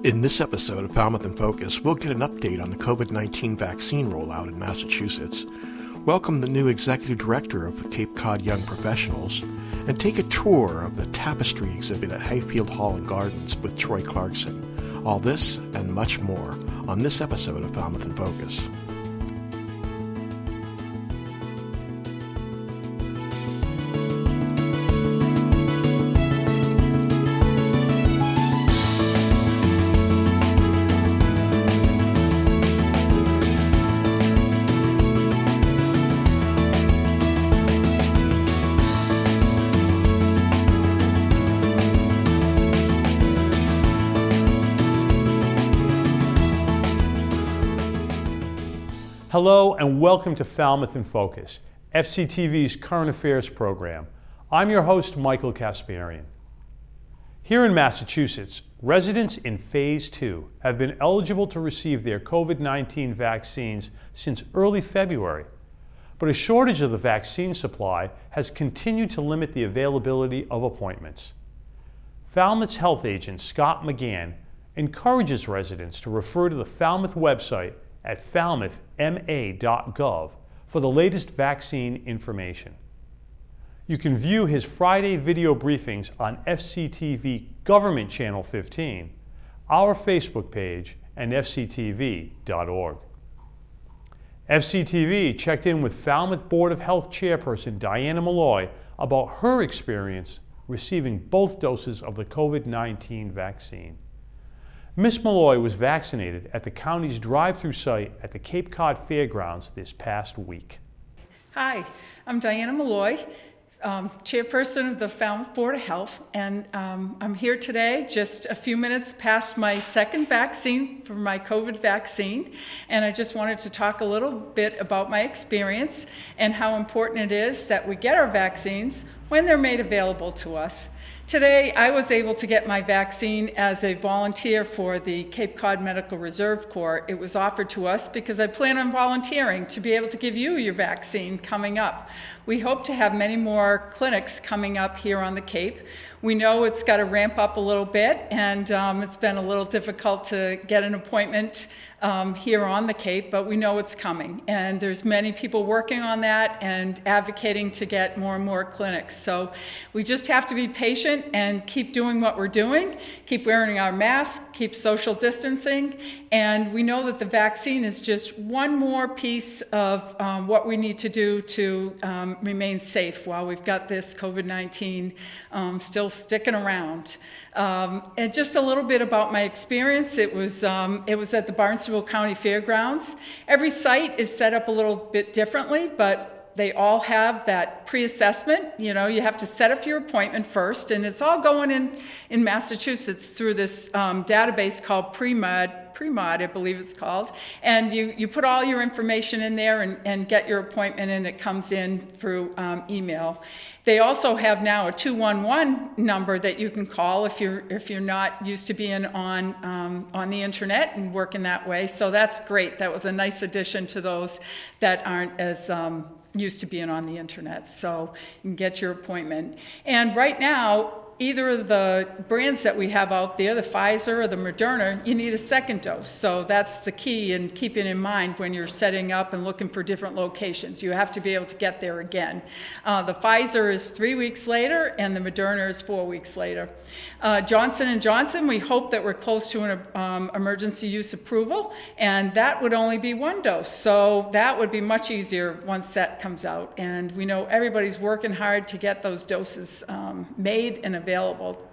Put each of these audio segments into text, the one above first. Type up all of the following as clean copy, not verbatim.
In this episode of Falmouth in Focus, we'll get an update on the COVID-19 vaccine rollout in Massachusetts, welcome the new executive director of the Cape Cod Young Professionals, and take a tour of the tapestry exhibit at Highfield Hall and Gardens with Troy Clarkson. All this and much more on this episode of Falmouth in Focus. Hello and welcome to Falmouth in Focus, FCTV's current affairs program. I'm your host, Michael Kasparian. Here in Massachusetts, residents in Phase 2 have been eligible to receive their COVID-19 vaccines since early February, but a shortage of the vaccine supply has continued to limit the availability of appointments. Falmouth's health agent, Scott McGann, encourages residents to refer to the Falmouth website at falmouthma.gov for the latest vaccine information. You can view his Friday video briefings on FCTV Government Channel 15, our Facebook page, and fctv.org. FCTV checked in with Falmouth Board of Health Chairperson Diana Malloy about her experience receiving both doses of the COVID-19 vaccine. Ms. Malloy was vaccinated at the county's drive-through site at the Cape Cod Fairgrounds this past week. Hi, I'm Diana Malloy, chairperson of the Falmouth Board of Health, and I'm here today just a few minutes past my second vaccine for my COVID vaccine, and I just wanted to talk a little bit about my experience and how important it is that we get our vaccines when they're made available to us. Today, I was able to get my vaccine as a volunteer for the Cape Cod Medical Reserve Corps. It was offered to us because I plan on volunteering to be able to give you your vaccine coming up. We hope to have many more clinics coming up here on the Cape. We know it's got to ramp up a little bit, and it's been a little difficult to get an appointment here on the Cape, but we know it's coming. And there's many people working on that and advocating to get more and more clinics. So we just have to be patient and keep doing what we're doing, keep wearing our masks, keep social distancing, and we know that the vaccine is just one more piece of what we need to do to remain safe while we've got this COVID-19 still sticking around. And just a little bit about my experience. It was at the Barnstable County Fairgrounds. Every site is set up a little bit differently, but they all have that pre-assessment. You know, you have to set up your appointment first, and it's all going in Massachusetts through this database called Pre-Mod, I believe it's called, and you put all your information in there and get your appointment, and it comes in through email. They also have now a 211 number that you can call if you're not used to being on the internet and working that way. So that's great. That was a nice addition to those that aren't as used to being on the internet. So you can get your appointment. And right now, either of the brands that we have out there, the Pfizer or the Moderna, you need a second dose. So that's the key, and keep it in mind when you're setting up and looking for different locations. You have to be able to get there again. The Pfizer is 3 weeks later, and the Moderna is 4 weeks later. Johnson & Johnson, we hope that we're close to an emergency use approval, and that would only be one dose. So that would be much easier once that comes out. And we know everybody's working hard to get those doses made and available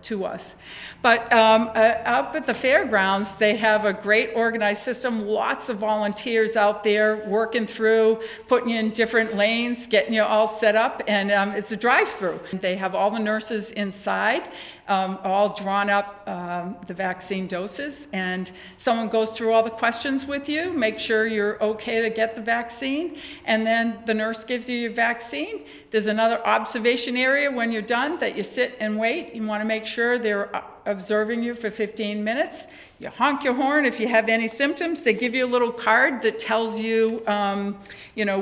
to us. But up at the fairgrounds, they have a great organized system, lots of volunteers out there working through, putting you in different lanes, getting you all set up, and it's a drive-through. They have all the nurses inside, all drawn up the vaccine doses, and someone goes through all the questions with you, make sure you're okay to get the vaccine, and then the nurse gives you your vaccine. There's another observation area when you're done that you sit and wait. You want to make sure they're observing you for 15 minutes. You honk your horn if you have any symptoms. They give you a little card that tells you,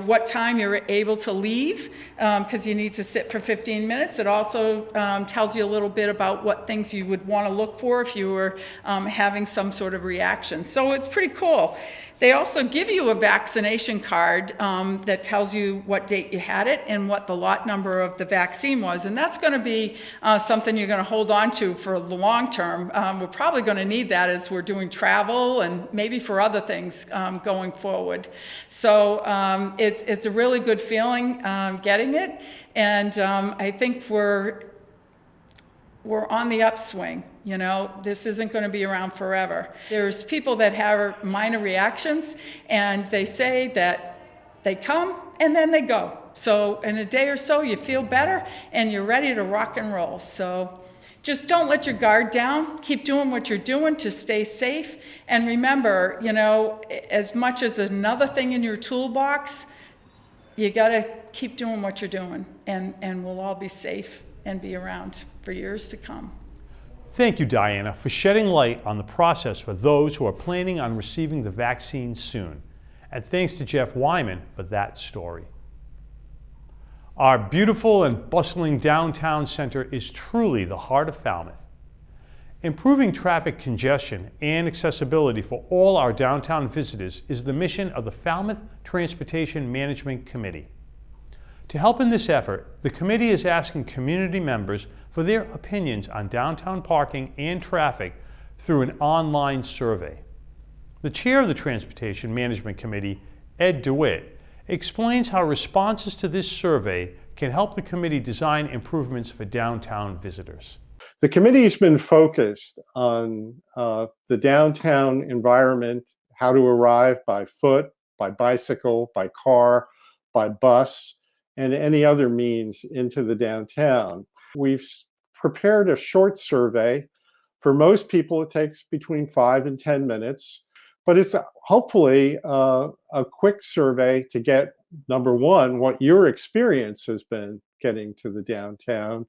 what time you're able to leave, because you need to sit for 15 minutes. It also tells you a little bit about what things you would want to look for if you were having some sort of reaction. So it's pretty cool. They also give you a vaccination card that tells you what date you had it and what the lot number of the vaccine was. And that's going to be something you're going to hold on to for the long term. We're probably going to need that as we're doing travel and maybe for other things going forward. So it's a really good feeling getting it. And I think we're on the upswing. This isn't going to be around forever. There's people that have minor reactions, and they say that they come and then they go. So in a day or so, you feel better and you're ready to rock and roll. So just don't let your guard down. Keep doing what you're doing to stay safe. And remember, as much as another thing in your toolbox, you got to keep doing what you're doing, and we'll all be safe and be around for years to come. Thank you, Diana, for shedding light on the process for those who are planning on receiving the vaccine soon. And thanks to Jeff Wyman for that story. Our beautiful and bustling downtown center is truly the heart of Falmouth. Improving traffic congestion and accessibility for all our downtown visitors is the mission of the Falmouth Transportation Management Committee. To help in this effort, the committee is asking community members for their opinions on downtown parking and traffic through an online survey. The chair of the Transportation Management Committee, Ed DeWitt, explains how responses to this survey can help the committee design improvements for downtown visitors. The committee's been focused on the downtown environment, how to arrive by foot, by bicycle, by car, by bus, and any other means into the downtown. We've prepared a short survey. For most people, it takes between 5 and 10 minutes, but it's hopefully a quick survey to get, number one, what your experience has been getting to the downtown,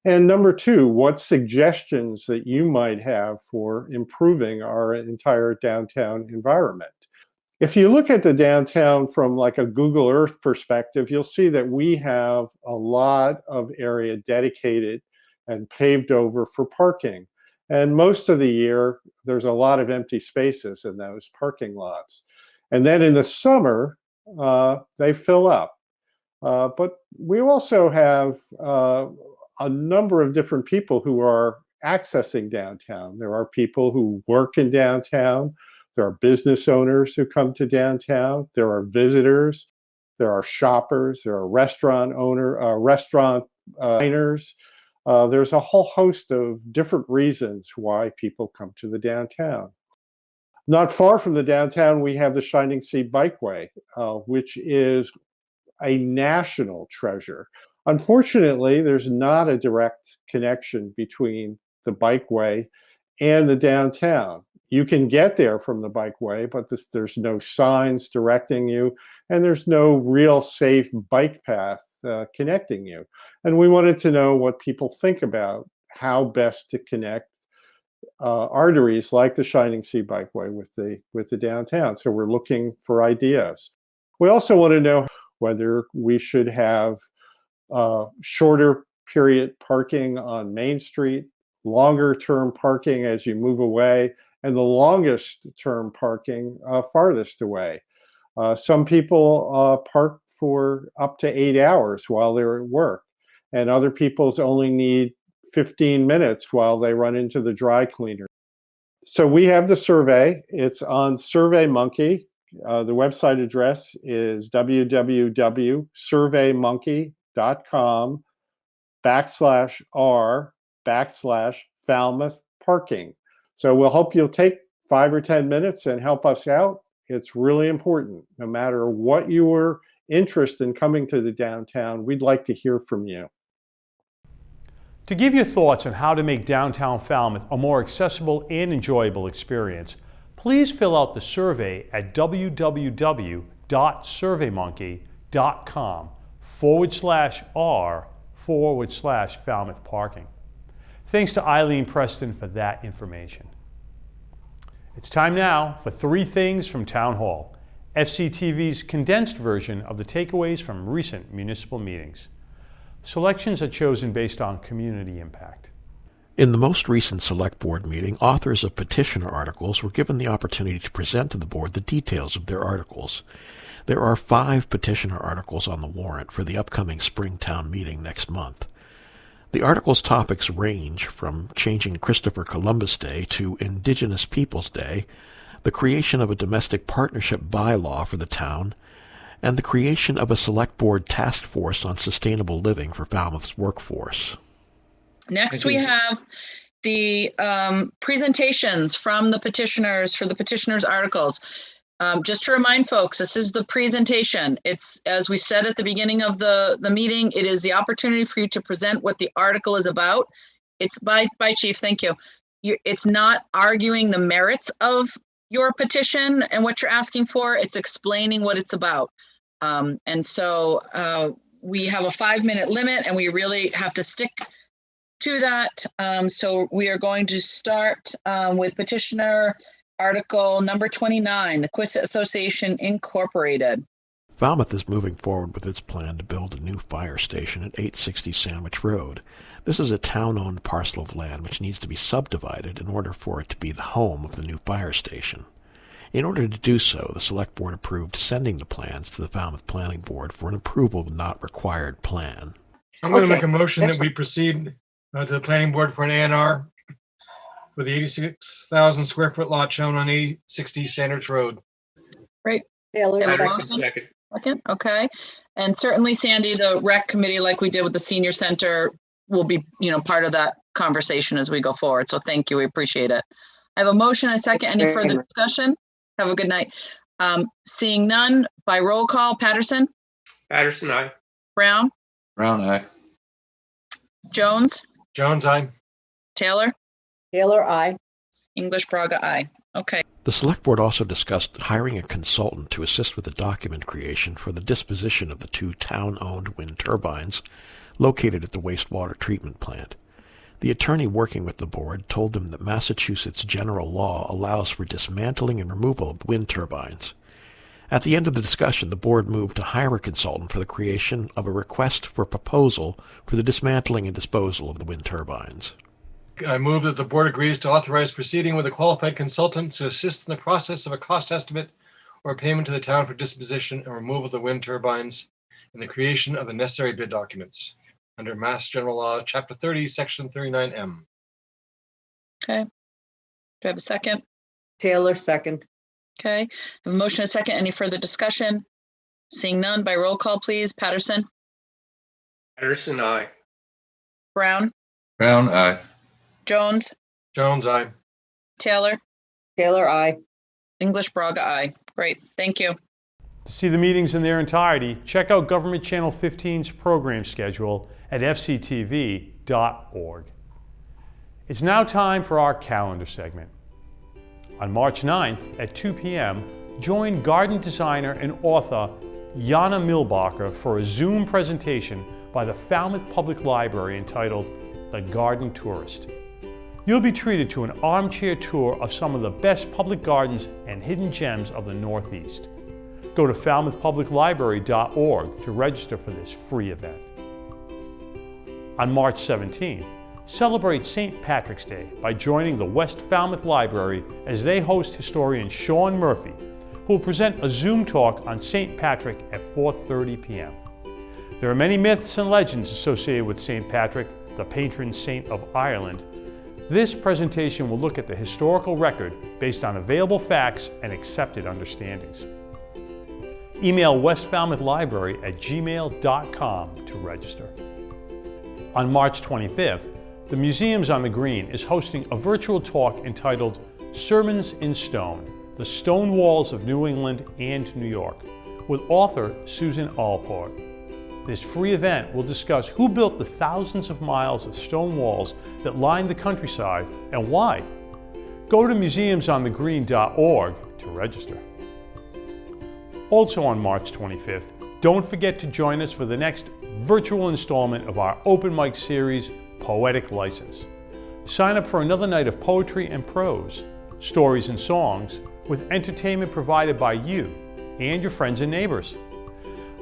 and number two, what suggestions that you might have for improving our entire downtown environment. If you look at the downtown from like a Google Earth perspective, you'll see that we have a lot of area dedicated and paved over for parking. And most of the year, there's a lot of empty spaces in those parking lots. And then in the summer, they fill up. But we also have a number of different people who are accessing downtown. There are people who work in downtown. There are business owners who come to downtown. There are visitors. There are shoppers. There are restaurant diners. There's a whole host of different reasons why people come to the downtown. Not far from the downtown, we have the Shining Sea Bikeway, which is a national treasure. Unfortunately, there's not a direct connection between the bikeway and the downtown. You can get there from the bikeway, but there's no signs directing you, and there's no real safe bike path connecting you. And we wanted to know what people think about how best to connect arteries like the Shining Sea Bikeway with the downtown. So we're looking for ideas. We also want to know whether we should have shorter period parking on Main Street, longer term parking as you move away, and the longest term parking farthest away. Some people park for up to 8 hours while they're at work, and other people's only need 15 minutes while they run into the dry cleaner. So we have the survey. It's on SurveyMonkey. The website address is www.surveymonkey.com/r/Falmouth parking. So we'll hope you'll take 5 or 10 minutes and help us out. It's really important. No matter what your interest in coming to the downtown, we'd like to hear from you. To give your thoughts on how to make downtown Falmouth a more accessible and enjoyable experience, please fill out the survey at www.surveymonkey.com/r/Falmouth parking. Thanks to Eileen Preston for that information. It's time now for 3 Things from Town Hall, FCTV's condensed version of the takeaways from recent municipal meetings. Selections are chosen based on community impact. In the most recent Select Board meeting, authors of petitioner articles were given the opportunity to present to the Board the details of their articles. There are 5 petitioner articles on the warrant for the upcoming spring town meeting next month. The articles' topics range from changing Christopher Columbus Day to Indigenous Peoples Day, the creation of a domestic partnership bylaw for the town, and the creation of a Select Board task force on sustainable living for Falmouth's workforce. Next, we have the presentations from the petitioners for the petitioners' articles. Just to remind folks, this is the presentation. It's, as we said at the beginning of the meeting, it is the opportunity for you to present what the article is about. It's by Chief, thank you. It's not arguing the merits of your petition and what you're asking for. It's explaining what it's about. And so we have a 5-minute limit and we really have to stick to that. So we are going to start with petitioner article number 29, the Quissa Association Incorporated. Falmouth is moving forward with its plan to build a new fire station at 860 Sandwich Road. This is a town-owned parcel of land which needs to be subdivided in order for it to be the home of the new fire station. In order to do so, the Select Board approved sending the plans to the Falmouth Planning Board for an approval not required plan. I'm going to make a motion that we proceed to the planning board for an A&R for the 86,000 square foot lot shown on 860 Sandwich Road. Great. Taylor, Second. Okay. And certainly, Sandy, the rec committee, like we did with the senior center, will be, part of that conversation as we go forward. So thank you. We appreciate it. I have a motion and a second. Any further discussion? Have a good night. Seeing none, by roll call, Patterson? Patterson, aye. Brown? Brown eye. Jones? Jones, aye. Taylor? Taylor, aye. English Braga, aye. Okay. The Select Board also discussed hiring a consultant to assist with the document creation for the disposition of the 2 town-owned wind turbines located at the wastewater treatment plant. The attorney working with the board told them that Massachusetts general law allows for dismantling and removal of wind turbines. At the end of the discussion, the board moved to hire a consultant for the creation of a request for proposal for the dismantling and disposal of the wind turbines. I move that the board agrees to authorize proceeding with a qualified consultant to assist in the process of a cost estimate or payment to the town for disposition and removal of the wind turbines and the creation of the necessary bid documents under Mass General Law, Chapter 30, Section 39M. Okay. Do I have a second? Taylor, second. Okay. I have a motion and a second. Any further discussion? Seeing none, by roll call, please. Patterson? Patterson, aye. Brown? Brown eye. Jones? Jones, aye. Taylor? Taylor, aye. English Braga, aye. Great. Thank you. To see the meetings in their entirety, check out Government Channel 15's program schedule at fctv.org. It's now time for our calendar segment. On March 9th at 2 p.m., join garden designer and author Jana Milbacher for a Zoom presentation by the Falmouth Public Library entitled The Garden Tourist. You'll be treated to an armchair tour of some of the best public gardens and hidden gems of the Northeast. Go to falmouthpubliclibrary.org to register for this free event. On March 17th, celebrate St. Patrick's Day by joining the West Falmouth Library as they host historian Sean Murphy, who will present a Zoom talk on St. Patrick at 4:30 p.m. There are many myths and legends associated with St. Patrick, the patron saint of Ireland. This presentation will look at the historical record based on available facts and accepted understandings. Email westfalmouthlibrary@gmail.com to register. On March 25th, the Museums on the Green is hosting a virtual talk entitled Sermons in Stone, the Stone Walls of New England and New York, with author Susan Allport. This free event will discuss who built the thousands of miles of stone walls that line the countryside and why. Go to museumsonthegreen.org to register. Also on March 25th, don't forget to join us for the next virtual installment of our open mic series, Poetic License. Sign up for another night of poetry and prose, stories and songs, with entertainment provided by you and your friends and neighbors.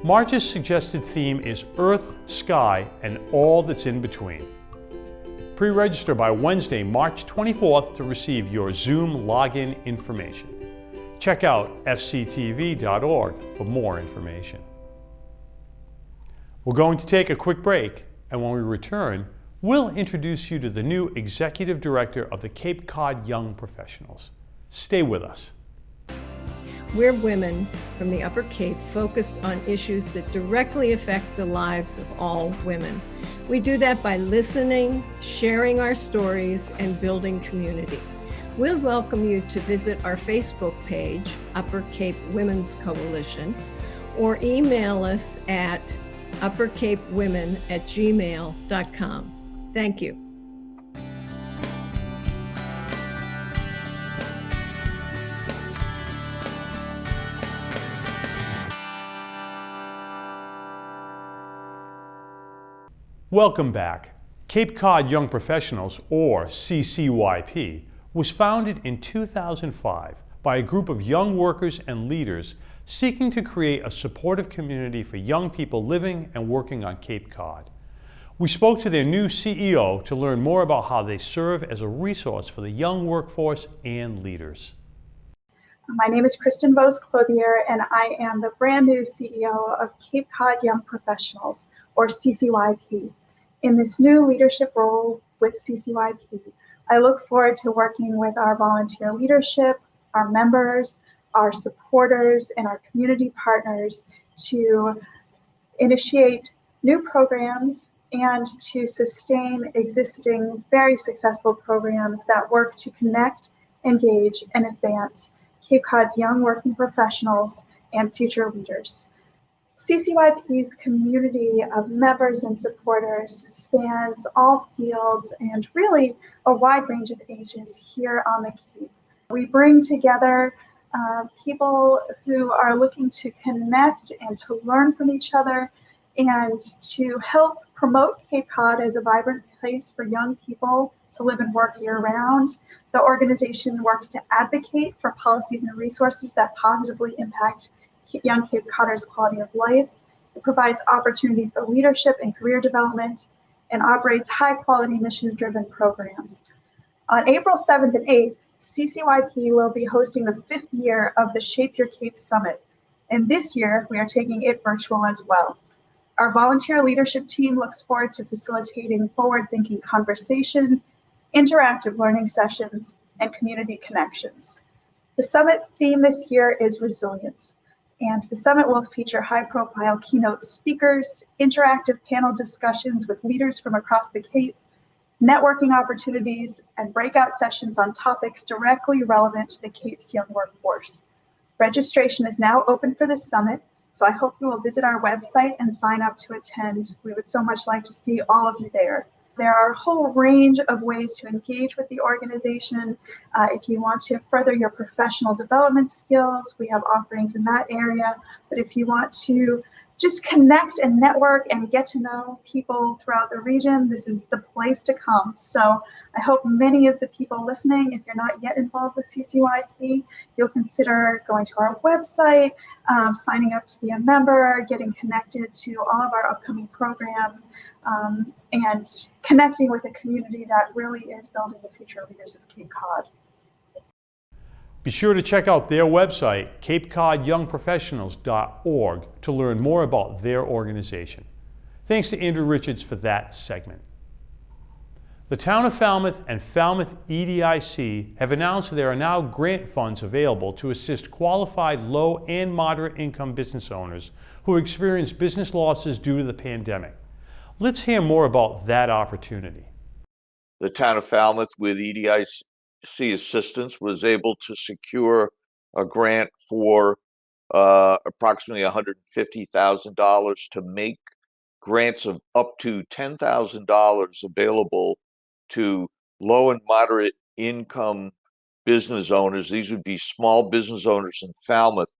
March's suggested theme is Earth, Sky, and all that's in between. Pre-register by Wednesday, March 24th to receive your Zoom login information. Check out fctv.org for more information. We're going to take a quick break, and when we return, we'll introduce you to the new Executive Director of the Cape Cod Young Professionals. Stay with us. We're women from the Upper Cape focused on issues that directly affect the lives of all women. We do that by listening, sharing our stories, and building community. We'll welcome you to visit our Facebook page, Upper Cape Women's Coalition, or email us at uppercapewomen@gmail.com. Thank you. Welcome back. Cape Cod Young Professionals, or CCYP, was founded in 2005 by a group of young workers and leaders seeking to create a supportive community for young people living and working on Cape Cod. We spoke to their new CEO to learn more about how they serve as a resource for the young workforce and leaders. My name is Kristen Bose-Clothier, and I am the brand new CEO of Cape Cod Young Professionals, or CCYP. In this new leadership role with CCYP, I look forward to working with our volunteer leadership, our members, our supporters, and our community partners to initiate new programs and to sustain existing very successful programs that work to connect, engage, and advance Cape Cod's young working professionals and future leaders. CCYP's community of members and supporters spans all fields and really a wide range of ages here on the Cape. We bring together people who are looking to connect and to learn from each other and to help promote Cape Cod as a vibrant place for young people to live and work year-round. The organization works to advocate for policies and resources that positively impact young Cape Codders' quality of life. It provides opportunity for leadership and career development and operates high-quality mission-driven programs. On April 7th and 8th, CCYP will be hosting the 5th year of the Shape Your Cape Summit, and this year we are taking it virtual as well. Our volunteer leadership team looks forward to facilitating forward-thinking conversation, interactive learning sessions, and community connections. The summit theme this year is resilience, and the summit will feature high-profile keynote speakers, interactive panel discussions with leaders from across the Cape, networking opportunities, and breakout sessions on topics directly relevant to the Cape's young workforce. Registration is now open for this summit, so I hope you will visit our website and sign up to attend. We would so much like to see all of you there. There are a whole range of ways to engage with the organization. If you want to further your professional development skills, we have offerings in that area. But if you want to just connect and network and get to know people throughout the region, this is the place to come. So I hope many of the people listening, if you're not yet involved with CCYP, you'll consider going to our website, signing up to be a member, getting connected to all of our upcoming programs, and connecting with a community that really is building the future leaders of Cape Cod. Be sure to check out their website, capeCodYoungProfessionals.org, to learn more about their organization. Thanks to Andrew Richards for that segment. The Town of Falmouth and Falmouth EDIC have announced there are now grant funds available to assist qualified low and moderate income business owners who experienced business losses due to the pandemic. Let's hear more about that opportunity. The Town of Falmouth, with EDIC assistance, was able to secure a grant for approximately $150,000 to make grants of up to $10,000 available to low and moderate income business owners. These would be small business owners in Falmouth,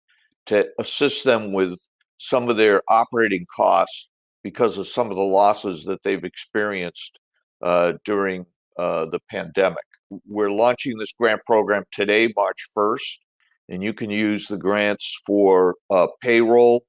to assist them with some of their operating costs because of some of the losses that they've experienced during the pandemic. We're launching this grant program today, March 1st, and you can use the grants for payroll,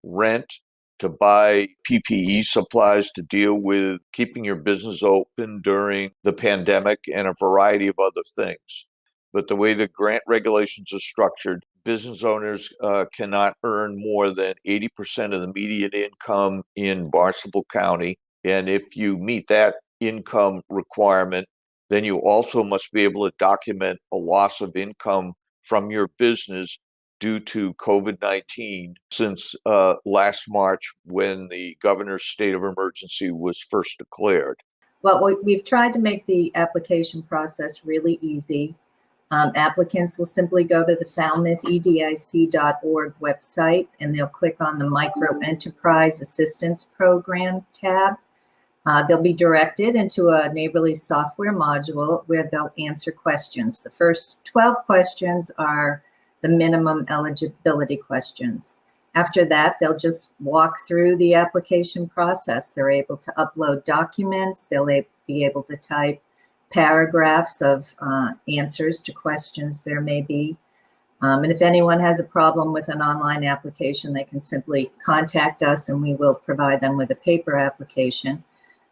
rent, to buy PPE supplies to deal with keeping your business open during the pandemic, and a variety of other things. But the way the grant regulations are structured, business owners cannot earn more than 80% of the median income in Barnstable County. And if you meet that income requirement, then you also must be able to document a loss of income from your business due to COVID-19 since last March, when the governor's state of emergency was first declared. Well, we've tried to make the application process really easy. Applicants will simply go to the falmouthedic.org website, and they'll click on the Micro Enterprise Assistance Program tab. They'll be directed into a neighborly software module where they'll answer questions. The first 12 questions are the minimum eligibility questions. After that, they'll just walk through the application process. They're able to upload documents. They'll be able to type paragraphs of answers to questions there may be. And if anyone has a problem with an online application, they can simply contact us and we will provide them with a paper application.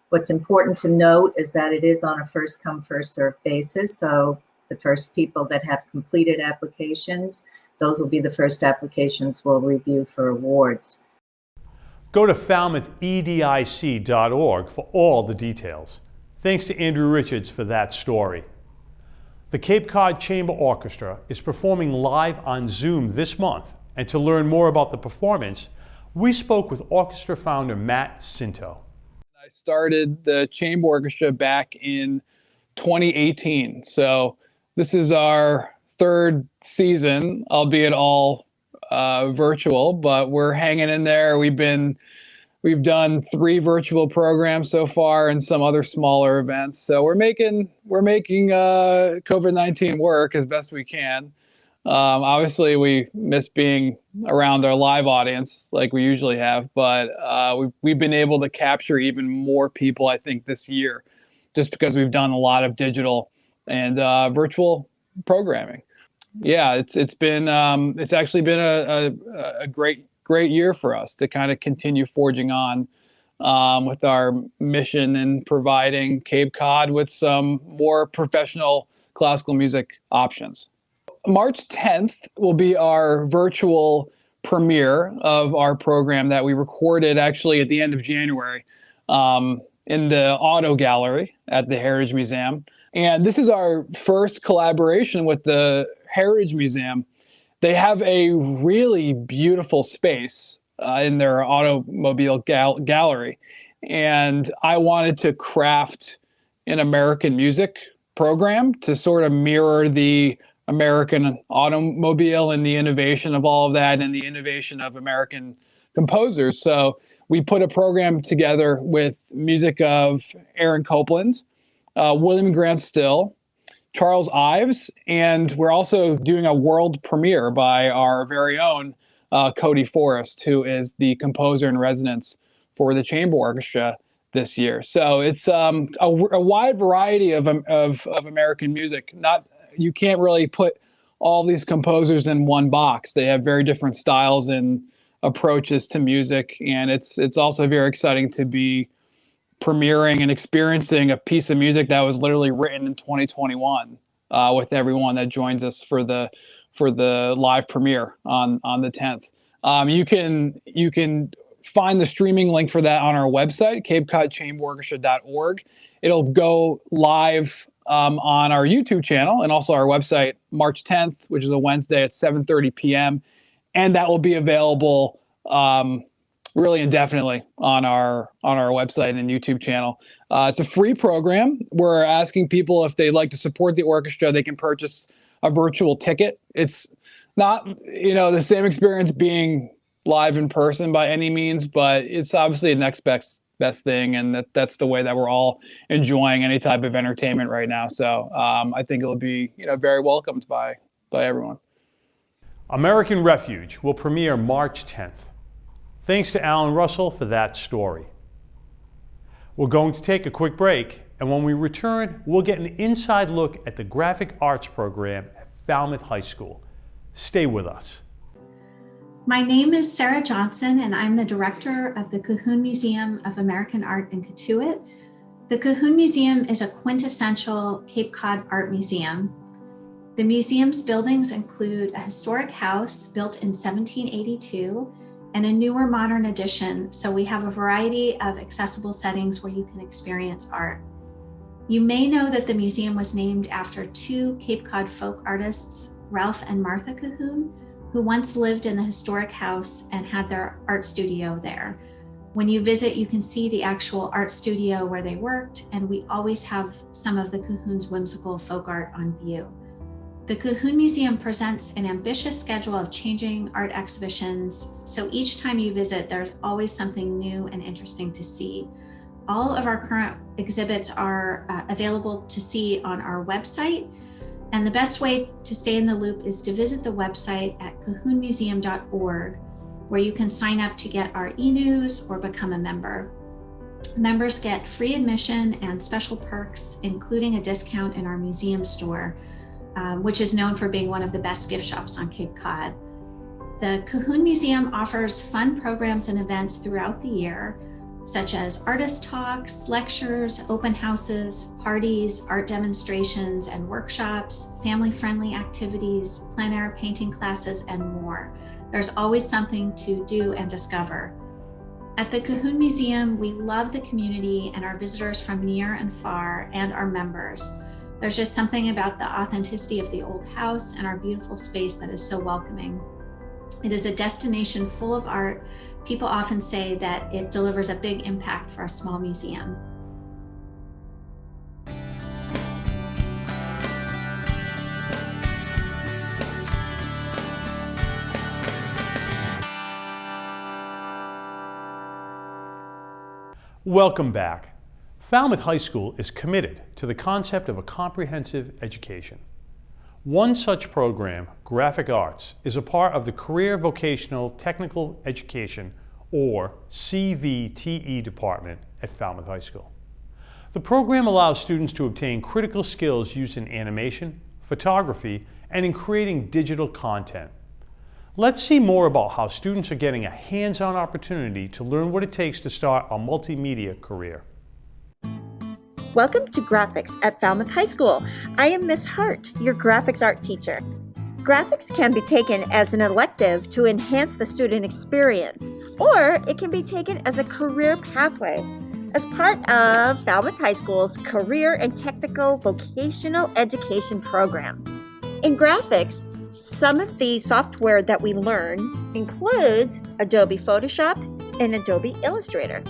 What's important to note is that it is on a first come, first served basis. So the first people that have completed applications, those will be the first applications we'll review for awards. Go to falmouthedic.org for all the details. Thanks to Andrew Richards for that story. The Cape Cod Chamber Orchestra is performing live on Zoom this month, and to learn more about the performance, we spoke with orchestra founder Matt Cinto. I started the Chamber Orchestra back in 2018, so this is our third season, albeit all virtual, but we're hanging in there. We've done 3 virtual programs so far and some other smaller events. So we're making COVID-19 work as best we can. Obviously, we miss being around our live audience like we usually have, but we've been able to capture even more people, I think, this year, just because we've done a lot of digital and virtual programming. Yeah, it's actually been a great year for us to kind of continue forging on with our mission and providing Cape Cod with some more professional classical music options. March 10th will be our virtual premiere of our program that we recorded actually at the end of January in the Auto Gallery at the Heritage Museum. And this is our first collaboration with the Heritage Museum. They have a really beautiful space in their automobile gallery. And I wanted to craft an American music program to sort of mirror the American automobile and the innovation of all of that and the innovation of American composers. So we put a program together with music of Aaron Copland, William Grant Still, Charles Ives, and we're also doing a world premiere by our very own Cody Forrest, who is the composer in residence for the Chamber Orchestra this year. So it's a wide variety of American music. You can't really put all these composers in one box. They have very different styles and approaches to music, and it's also very exciting to be premiering and experiencing a piece of music that was literally written in 2021 with everyone that joins us for the live premiere on the 10th. You can find the streaming link for that on our website, capecodchamberorchestra.org. It'll go live on our YouTube channel and also our website March 10th, which is a Wednesday at 7:30 p.m. And that will be available really indefinitely on our website and YouTube channel. It's a free program. We're asking people if they'd like to support the orchestra, they can purchase a virtual ticket. It's not, the same experience being live in person by any means, but it's obviously the next best thing, and that's the way that we're all enjoying any type of entertainment right now. So I think it'll be very welcomed by everyone. American Refuge will premiere March 10th. Thanks to Alan Russell for that story. We're going to take a quick break, And when we return, we'll get an inside look at the graphic arts program at Falmouth High School. Stay with us. My name is Sarah Johnson, and I'm the director of the Cahoon Museum of American Art in Cotuit. The Cahoon Museum is a quintessential Cape Cod art museum. The museum's buildings include a historic house built in 1782 and a newer modern addition, so we have a variety of accessible settings where you can experience art. You may know that the museum was named after two Cape Cod folk artists, Ralph and Martha Cahoon, who once lived in the historic house and had their art studio there. When you visit, you can see the actual art studio where they worked, and we always have some of the Cahoon's whimsical folk art on view. The Cahoon Museum presents an ambitious schedule of changing art exhibitions, so each time you visit, there's always something new and interesting to see. All of our current exhibits are available to see on our website, and the best way to stay in the loop is to visit the website at cahoonmuseum.org, where you can sign up to get our e-news or become a member. Members get free admission and special perks, including a discount in our museum store, which is known for being one of the best gift shops on Cape Cod. The Cahoon Museum offers fun programs and events throughout the year, such as artist talks, lectures, open houses, parties, art demonstrations and workshops, family-friendly activities, plein air painting classes, and more. There's always something to do and discover. At the Cahoon Museum, we love the community and our visitors from near and far and our members. There's just something about the authenticity of the old house and our beautiful space that is so welcoming. It is a destination full of art. People often say that it delivers a big impact for a small museum. Welcome back. Falmouth High School is committed to the concept of a comprehensive education. One such program, Graphic Arts, is a part of the Career Vocational Technical Education, or CVTE department at Falmouth High School. The program allows students to obtain critical skills used in animation, photography, and in creating digital content. Let's see more about how students are getting a hands-on opportunity to learn what it takes to start a multimedia career. Welcome to Graphics at Falmouth High School. I am Miss Hart, your graphics art teacher. Graphics can be taken as an elective to enhance the student experience, or it can be taken as a career pathway as part of Falmouth High School's Career and Technical Vocational Education program. In graphics, some of the software that we learn includes Adobe Photoshop and Adobe Illustrator.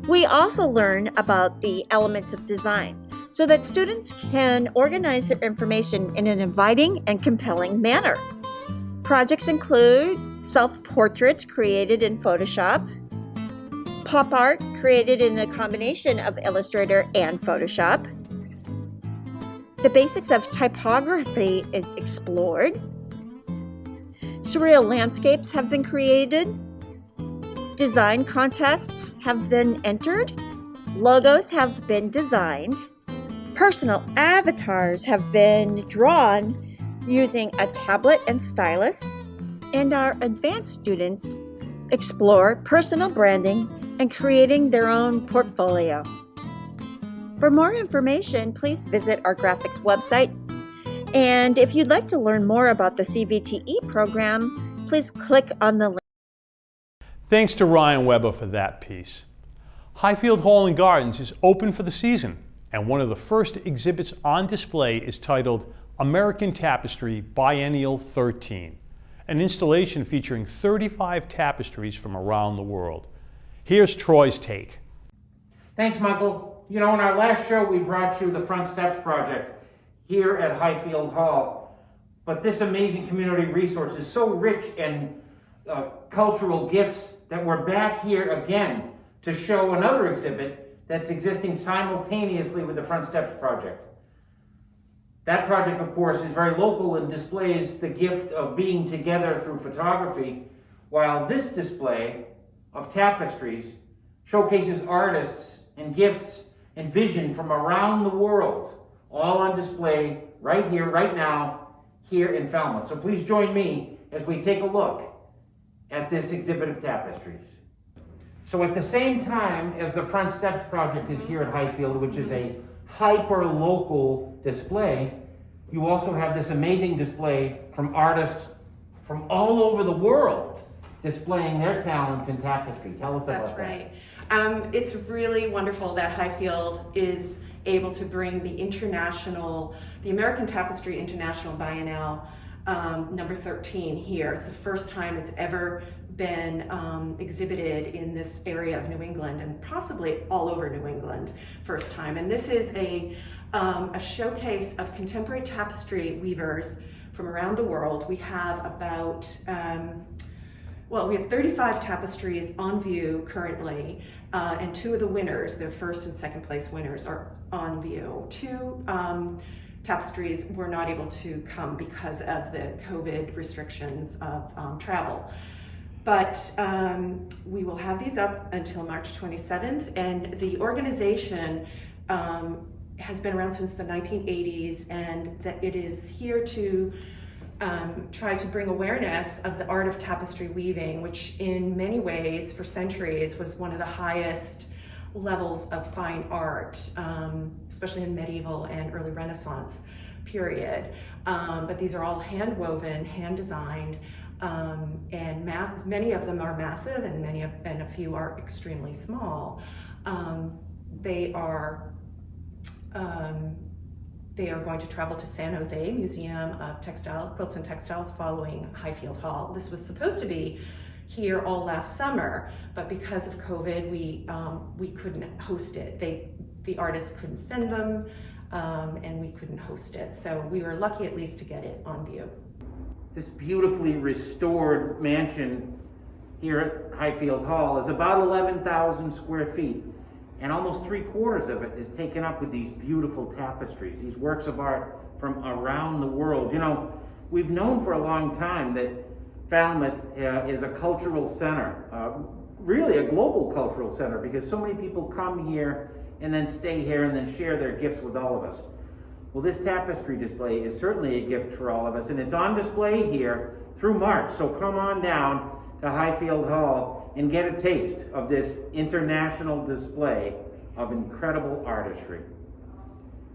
We also learn about the elements of design so that students can organize their information in an inviting and compelling manner. Projects include self-portraits created in Photoshop, pop art created in a combination of Illustrator and Photoshop. The basics of typography is explored. Surreal landscapes have been created. Design contests have been entered. Logos have been designed. Personal avatars have been drawn using a tablet and stylus. And our advanced students explore personal branding and creating their own portfolio. For more information, please visit our graphics website. And if you'd like to learn more about the CVTE program, please click on the link. Thanks to Ryan Weber for that piece. Highfield Hall and Gardens is open for the season, and one of the first exhibits on display is titled American Tapestry Biennial 13, an installation featuring 35 tapestries from around the world. Here's Troy's take. Thanks, Michael. You know, in our last show, we brought you the Front Steps project here at Highfield Hall. But this amazing community resource is so rich in cultural gifts that we're back here again to show another exhibit that's existing simultaneously with the Front Steps project. That project, of course, is very local and displays the gift of being together through photography, while this display of tapestries showcases artists and gifts and vision from around the world, all on display right here, right now, here in Falmouth. So please join me as we take a look at this exhibit of tapestries. So at the same time as the Front Steps project is here at Highfield, which is a hyper-local display, you also have this amazing display from artists from all over the world displaying their talents in tapestry. Tell us about that. That's right. It's really wonderful that Highfield is able to bring the American Tapestry International Biennale number 13 here. It's the first time it's ever been exhibited in this area of New England, and possibly all over New England, first time. And this is a showcase of contemporary tapestry weavers from around the world. We have about, we have 35 tapestries on view currently, and 2 of the winners, the first and second place winners, are on view. 2 tapestries were not able to come because of the COVID restrictions of travel. But we will have these up until March 27th, and the organization has been around since the 1980s, and that it is here to try to bring awareness of the art of tapestry weaving, which in many ways for centuries was one of the highest levels of fine art, especially in medieval and early Renaissance period. But these are all hand woven, hand designed, and many of them are massive, and a few are extremely small. They are going to travel to San Jose Museum of Quilts and Textiles following Highfield Hall. This was supposed to be here all last summer, but because of COVID, we couldn't host it. The artists couldn't send them, and we couldn't host it. So we were lucky at least to get it on view. This beautifully restored mansion here at Highfield Hall is about 11,000 square feet, and almost 3/4 of it is taken up with these beautiful tapestries, these works of art from around the world. You know, we've known for a long time that Falmouth is a cultural center, really a global cultural center, because so many people come here and then stay here and then share their gifts with all of us. Well, this tapestry display is certainly a gift for all of us, and it's on display here through March. So come on down to Highfield Hall and get a taste of this international display of incredible artistry.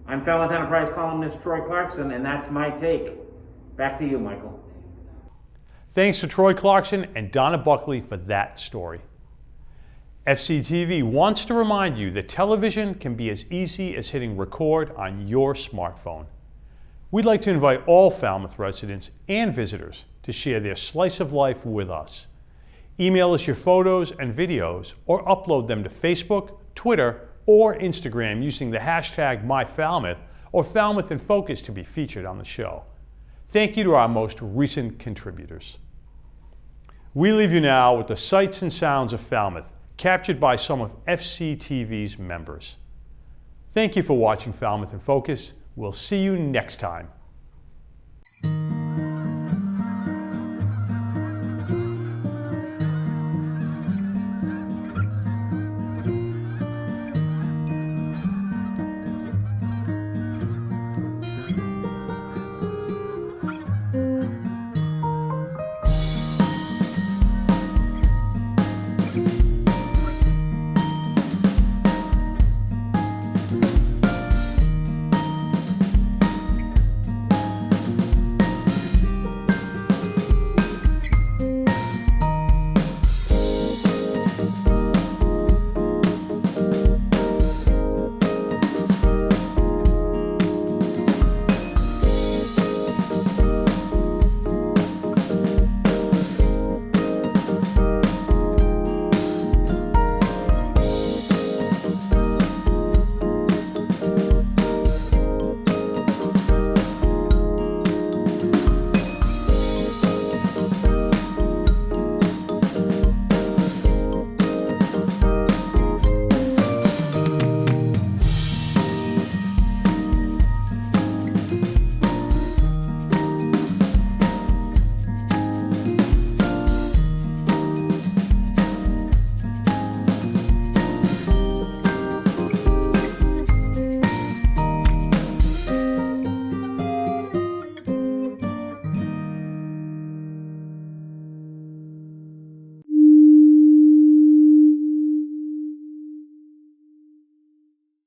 I'm Falmouth Enterprise columnist Troy Clarkson, and that's my take. Back to you, Michael. Thanks to Troy Clarkson and Donna Buckley for that story. FCTV wants to remind you that television can be as easy as hitting record on your smartphone. We'd like to invite all Falmouth residents and visitors to share their slice of life with us. Email us your photos and videos, or upload them to Facebook, Twitter, or Instagram using the hashtag MyFalmouth or Falmouth in Focus to be featured on the show. Thank you to our most recent contributors. We leave you now with the sights and sounds of Falmouth, captured by some of FCTV's members. Thank you for watching Falmouth in Focus. We'll see you next time.